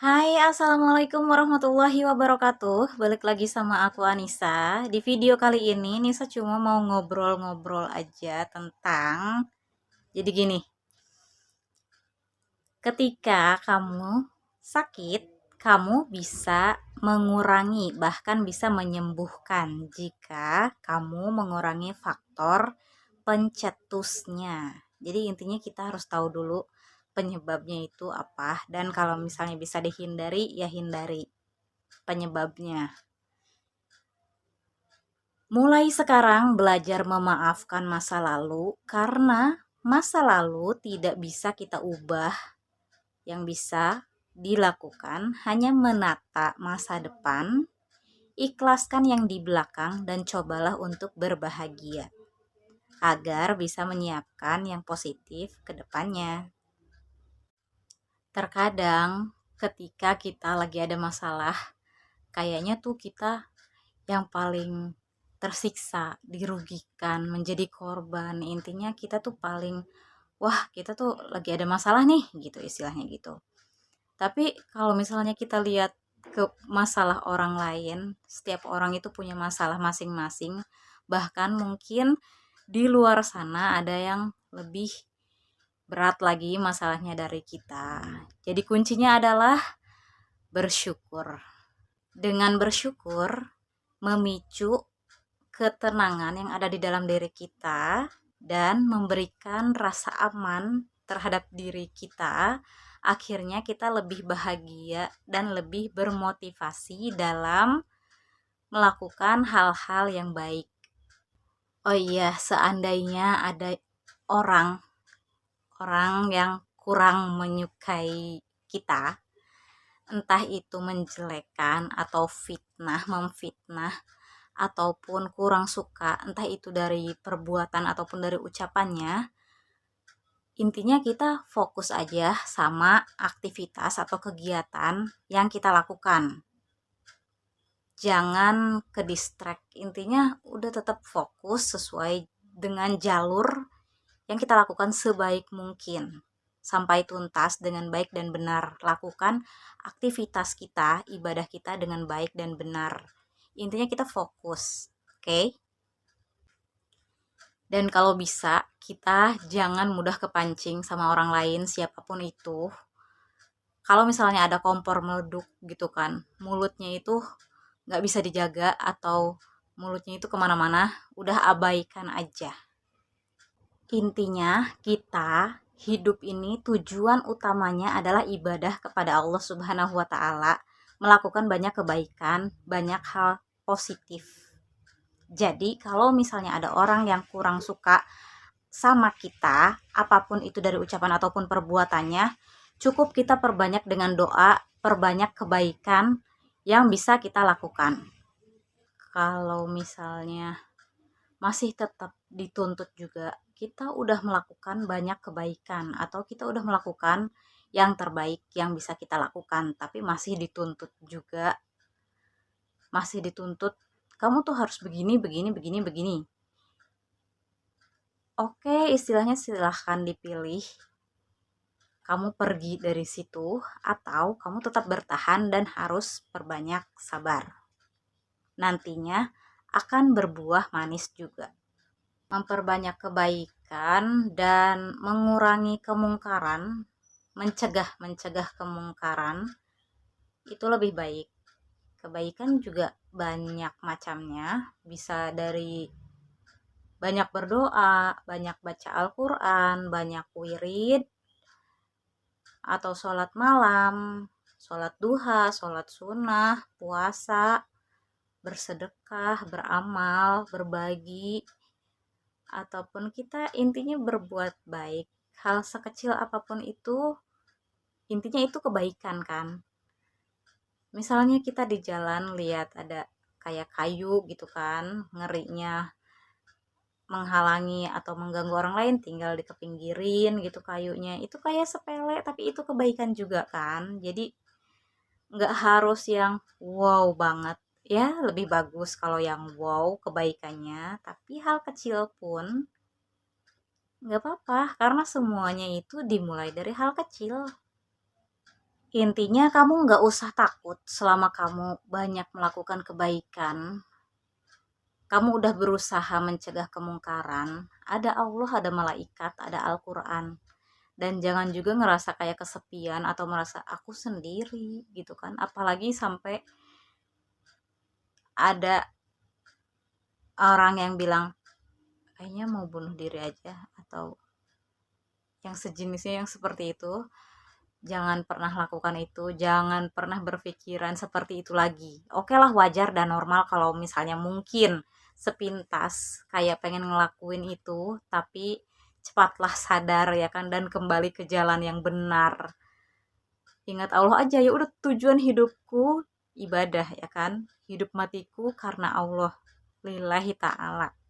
Hai, assalamualaikum warahmatullahi wabarakatuh. Balik lagi sama aku Anissa. Di video kali ini Nisa cuma mau ngobrol-ngobrol aja tentang, jadi gini, ketika kamu sakit, kamu bisa mengurangi, bahkan bisa menyembuhkan jika kamu mengurangi faktor pencetusnya. Jadi intinya kita harus tahu dulu penyebabnya itu apa, dan kalau misalnya bisa dihindari, ya hindari penyebabnya. Mulai sekarang belajar memaafkan masa lalu, karena masa lalu tidak bisa kita ubah. Yang bisa dilakukan hanya menata masa depan, ikhlaskan yang di belakang, dan cobalah untuk berbahagia agar bisa menyiapkan yang positif ke depannya. Terkadang ketika kita lagi ada masalah, kayaknya tuh kita yang paling tersiksa, dirugikan, menjadi korban. Intinya kita tuh paling, wah kita tuh lagi ada masalah nih, gitu istilahnya gitu. Tapi kalau misalnya kita lihat ke masalah orang lain, setiap orang itu punya masalah masing-masing. Bahkan mungkin di luar sana ada yang lebih berat lagi masalahnya dari kita. Jadi kuncinya adalah bersyukur. Dengan bersyukur, memicu ketenangan yang ada di dalam diri kita dan memberikan rasa aman terhadap diri kita. Akhirnya kita lebih bahagia dan lebih bermotivasi dalam melakukan hal-hal yang baik. Oh iya, seandainya ada orang orang yang kurang menyukai kita, entah itu menjelekkan atau fitnah, memfitnah, ataupun kurang suka, entah itu dari perbuatan ataupun dari ucapannya, intinya kita fokus aja sama aktivitas atau kegiatan yang kita lakukan. Jangan ke distract, intinya udah tetap fokus sesuai dengan jalur yang kita lakukan sebaik mungkin sampai tuntas dengan baik dan benar. Lakukan aktivitas kita, ibadah kita dengan baik dan benar. Intinya kita fokus, oke? Okay? Dan kalau bisa, kita jangan mudah kepancing sama orang lain, siapapun itu. Kalau misalnya ada kompor meleduk gitu kan, mulutnya itu nggak bisa dijaga atau mulutnya itu kemana-mana, udah abaikan aja. Intinya kita hidup ini tujuan utamanya adalah ibadah kepada Allah Subhanahu wa Ta'ala, melakukan banyak kebaikan, banyak hal positif. Jadi kalau misalnya ada orang yang kurang suka sama kita, apapun itu dari ucapan ataupun perbuatannya, cukup kita perbanyak dengan doa, perbanyak kebaikan yang bisa kita lakukan. Kalau misalnya masih tetap dituntut juga, kita udah melakukan banyak kebaikan atau kita udah melakukan yang terbaik yang bisa kita lakukan, tapi masih dituntut juga, masih dituntut kamu tuh harus begini begini begini begini. Oke, istilahnya silahkan dipilih, kamu pergi dari situ atau kamu tetap bertahan dan harus perbanyak sabar. Nantinya akan berbuah manis juga. Memperbanyak kebaikan dan mengurangi kemungkaran, mencegah kemungkaran itu lebih baik. Kebaikan juga banyak macamnya, bisa dari banyak berdoa, banyak baca Al-Quran, banyak wirid, atau sholat malam, sholat duha, sholat sunnah, puasa, bersedekah, beramal, berbagi, ataupun kita intinya berbuat baik. Hal sekecil apapun itu, intinya itu kebaikan kan. Misalnya kita di jalan lihat ada kayak kayu gitu kan, ngerinya menghalangi atau mengganggu orang lain, tinggal dikepinggirin gitu kayunya. Itu kayak sepele tapi itu kebaikan juga kan. Jadi nggak harus yang wow banget, ya lebih bagus kalau yang wow kebaikannya, tapi hal kecil pun nggak apa-apa karena semuanya itu dimulai dari hal kecil. Intinya kamu nggak usah takut selama kamu banyak melakukan kebaikan. Kamu udah berusaha mencegah kemungkaran. Ada Allah, ada malaikat, ada Al-Quran. Dan jangan juga ngerasa kayak kesepian atau merasa aku sendiri gitu kan. Apalagi sampai ada orang yang bilang kayaknya mau bunuh diri aja, atau yang sejenisnya yang seperti itu. Jangan pernah lakukan itu, jangan pernah berpikiran seperti itu lagi. Oke lah, wajar dan normal kalau misalnya mungkin sepintas kayak pengen ngelakuin itu, tapi cepatlah sadar ya kan, dan kembali ke jalan yang benar. Ingat Allah aja, ya udah, tujuan hidupku ibadah ya kan, hidup matiku karena Allah, lillahi ta'ala.